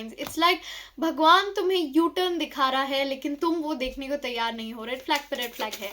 Science. It's like भगवान तुम्हें U turn दिखा रहा है लेकिन तुम वो देखने को तैयार नहीं हो. रेड फ्लैग पे रेड फ्लैग है.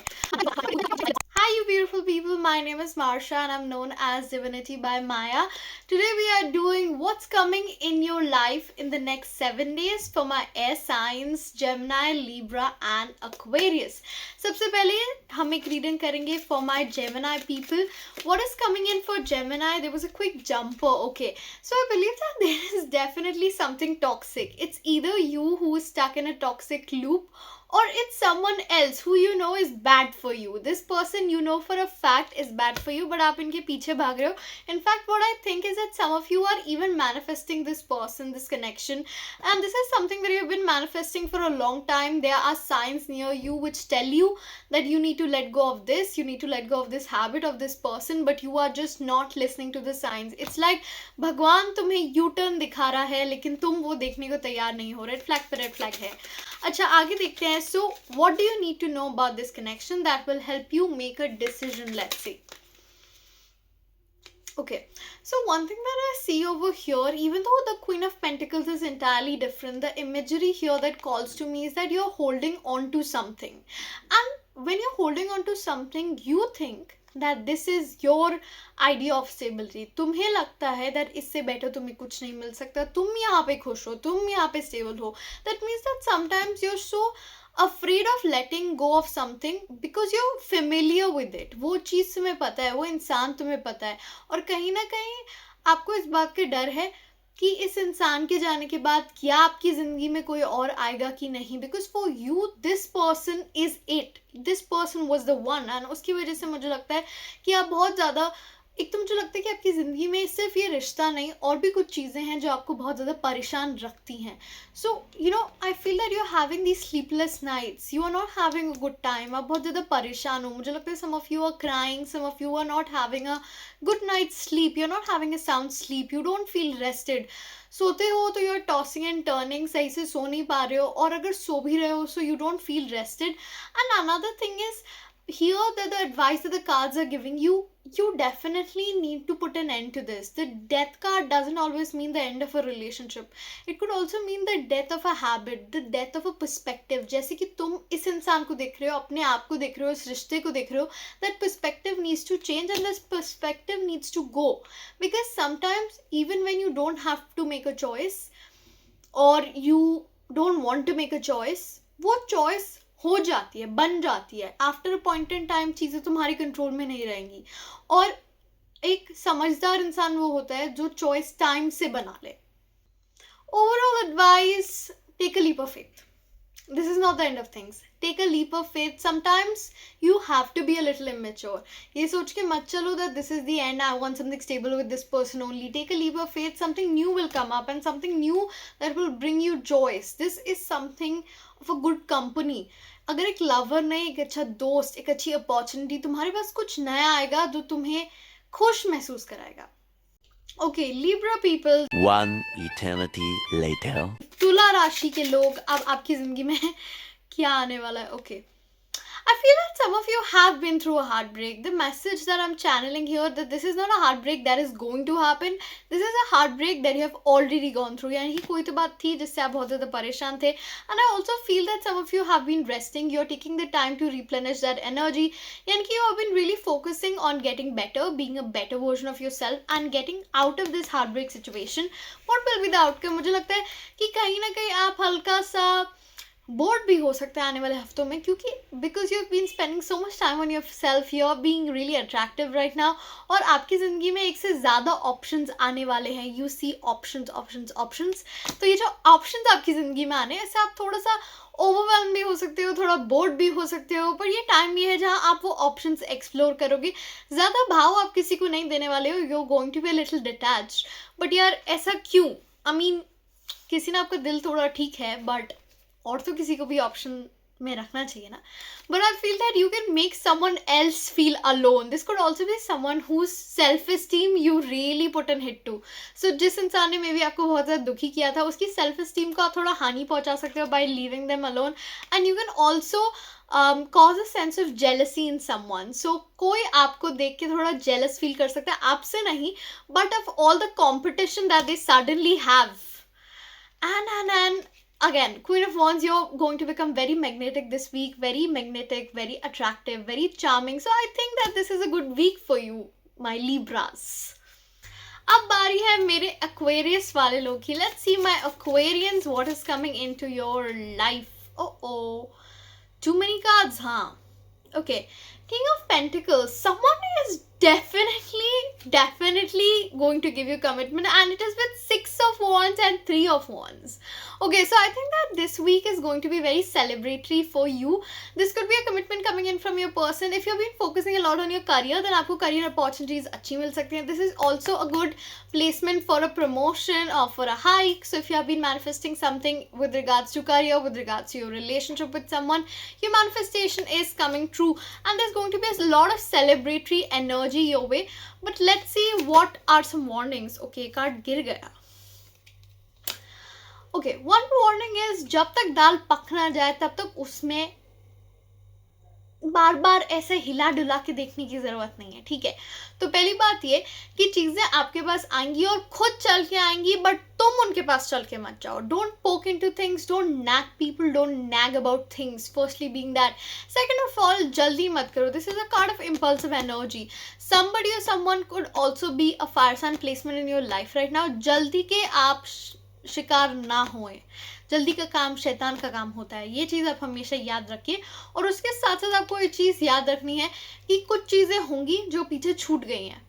Hi, you beautiful people. My name is Marsha and I'm known as Divinity by Maya. Today we are doing what's coming in your life in the next 7 days for my air signs, Gemini, Libra and Aquarius. सबसे पहले हम एक reading करेंगे for my Gemini people. What is coming in for Gemini? There was a quick jumper. Okay, so I believe that there is definitely something toxic. It's either you who is stuck in a toxic loop or it's someone else who you know is bad for you. This person you know for a fact is bad for you, but आप इनके पीछे भाग रहे हो. In fact, what I think is that some of you are even manifesting this person, this connection, and this is something that you've been manifesting for a long time. There are signs near you which tell you that you need to let go of this, you need to let go of this habit of this person, but you are just not listening to the signs. It's like भगवान तुम्हें U turn दिखा रहा है लेकिन तुम वो देखने को तैयार नहीं हो. रेड फ्लैग पे रेड फ्लैग है. अच्छा, आगे देखते हैं. So what do you need to know about this connection that will help you make a decision? Let's see. Okay, so one thing that I see over here, even though the Queen of Pentacles is entirely different, the imagery here that calls to me is that you're holding on to something. And when you're holding on to something, you think that this is your idea of stability. तुम्हें लगता है that इससे better तुम्हें कुछ नहीं मिल सकता. तुम यहाँ पे खुश हो, तुम यहाँ पे stable हो. That means that sometimes you're so afraid of letting go of something because you're familiar with it. वो चीज़ तुम्हें पता है, वो इंसान तुम्हें पता है, और कहीं ना कहीं आपको इस बात का डर है कि इस इंसान के जाने के बाद क्या आपकी ज़िंदगी में कोई और आएगा कि नहीं. Because for you this person is it, this person was the one. And उसकी वजह से मुझे लगता है कि आप बहुत ज़्यादा, एक तो मुझे लगता है कि आपकी ज़िंदगी में सिर्फ ये रिश्ता नहीं, और भी कुछ चीज़ें हैं जो आपको बहुत ज़्यादा परेशान रखती हैं. So you know, I feel that you are having the sleepless nights, you are not having a good time. आप बहुत ज़्यादा परेशान हो. मुझे लगता है some of you are crying, some of you are not having a good night sleep, you are not having a sound sleep, you don't feel rested. सोते हो तो you are tossing and turning, सही से सो नहीं पा रहे हो, और अगर सो भी रहे हो so you don't feel rested. And another thing is here that the advice that the cards are giving you, you definitely need to put an end to this. The death card doesn't always mean the end of a relationship. It could also mean the death of a habit, the death of a perspective. जैसे कि तुम इस इंसान को देख रहे हो, अपने आप को देख रहे हो, इस रिश्ते को देख रहे हो, that perspective needs to change and this perspective needs to go. Because sometimes even when you don't have to make a choice or you don't want to make a choice, वो choice हो जाती है, बन जाती है. After a point in time चीज़ें तुम्हारी control में नहीं रहेंगी. और एक समझदार इंसान वो होता है जो चॉइस टाइम से बना ले. Overall advice, take a leap of faith. This is not the end of things. Take a leap of faith. Sometimes you have to be a little immature. ये सोच के मत चलो that this is the end, I want something stable with this person only. Take a leap of faith. Something new will come up and something new that will bring you joys. This is something of a good company. अगर एक lover नहीं, एक अच्छा दोस्त, एक अच्छी opportunity, तुम्हारे पास कुछ नया आएगा जो तुम्हें खुश महसूस कराएगा. Okay, Libra people. One eternity later. तुला राशि के लोग, अब आपकी जिंदगी में क्या आने वाला है? Okay. I feel that some of you have been through a heartbreak. The message that I'm channeling here, that this is not a heartbreak that is going to happen. This is a heartbreak that you have already gone through. यानी कि कोई तो बात थी जिससे आप बहुत ज़्यादा परेशान थे. And I also feel that some of you have been resting. You're taking the time to replenish that energy. यानी कि you have been really focusing on getting better, being a better version of yourself and getting out of this heartbreak situation. What will be the outcome? मुझे लगता है कि कहीं ना कहीं आप हल्का सा बोर्ड भी हो सकता है आने वाले हफ्तों में, क्योंकि because you have been spending so much time on yourself, you are being really attractive right now, और आपकी ज़िंदगी में एक से ज़्यादा ऑप्शंस आने वाले हैं. You see options options options. तो ये जो ऑप्शंस आपकी ज़िंदगी में आने, इससे आप थोड़ा सा ओवरवेल्म भी हो सकते हो, थोड़ा बोर्ड भी हो सकते हो, पर ये टाइम ये है जहाँ आप वो ऑप्शंस एक्सप्लोर करोगे. ज़्यादा भाव आप किसी को नहीं देने वाले हो. You are going to be a little detached. But यार ऐसा क्यों? आई मीन, किसी ने आपका दिल थोड़ा ठीक है, बट और तो किसी को भी ऑप्शन में रखना चाहिए ना. But I feel that you can make someone else feel alone. This could also be someone whose self esteem you really put an hit to. So जिस इंसान ने मे बी आपको बहुत ज़्यादा दुखी किया था, उसकी सेल्फ एस्टीम को आप थोड़ा हानि पहुंचा सकते हो by leaving them alone. And you can also cause a sense of jealousy in someone. So कोई आपको देख के थोड़ा जेलस फील कर सकता है, आपसे नहीं but of all the competition that they suddenly have. And again, Queen of Wands, you're going to become very magnetic this week, very magnetic, very attractive, very charming. So I think that this is a good week for you, my Libras. अब बारी है मेरे Aquarius वाले लोग की. Let's see my Aquarians, what is coming into your life. Oh, too many cards, huh? Okay, King of Pentacles. Someone is definitely going to give you commitment, and it is with 6 of Wands and 3 of Wands. Okay, so I think that this week is going to be very celebratory for you. This could be a commitment coming in from your person. If you've been focusing a lot on your career, then आपको career opportunities अच्छी मिल सकती हैं. This is also a good placement for a promotion or for a hike. So if you have been manifesting something with regards to career, with regards to your relationship with someone, your manifestation is coming true, and there's going to be a lot of celebratory energy your way. But let's see what are some warnings. Okay, card गिर गया. Okay, one warning is जब तक दाल पक ना जाए तब तक उसमें बार बार ऐसे हिला डुला के देखने की ज़रूरत नहीं है. ठीक है, तो पहली बात ये कि चीज़ें आपके पास आएंगी और खुद चल के आएंगी, बट तुम उनके पास चल के मत जाओ. डोंट पोक into things, don't nag people, don't nag about things. Firstly being that. Second of all, जल्दी मत करो. This is a card of impulsive energy. somebody or someone could also be a fire sign placement in your life right now. जल्दी के आप शिकार ना होए. जल्दी का काम शैतान का काम होता है, ये चीज़ आप हमेशा याद रखिए. और उसके साथ साथ आपको ये चीज़ याद रखनी है कि कुछ चीज़ें होंगी जो पीछे छूट गई हैं.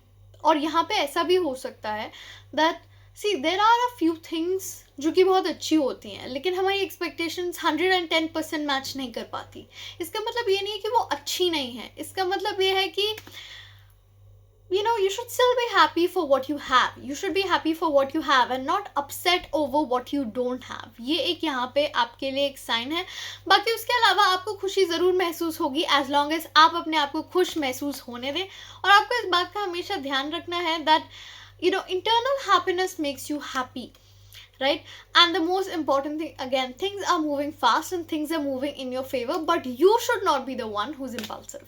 और यहाँ पे ऐसा भी हो सकता है that see there are a few things जो कि बहुत अच्छी होती हैं, लेकिन हमारी एक्सपेक्टेशंस 110% मैच नहीं कर पाती. इसका मतलब ये नहीं है कि वो अच्छी नहीं है. इसका मतलब ये है कि you should still be happy for what you have. You should be happy for what you have and not upset over what you don't have. ये एक यहाँ पे आपके लिए एक साइन है. बाकी उसके अलावा आपको खुशी ज़रूर महसूस होगी as long as आप अपने आप को खुश महसूस होने दें. और आपको इस बात का हमेशा ध्यान रखना है that internal happiness makes you happy, right? And the most important thing, again, things are moving fast and things are moving in your favor, but you should not be the one who's impulsive.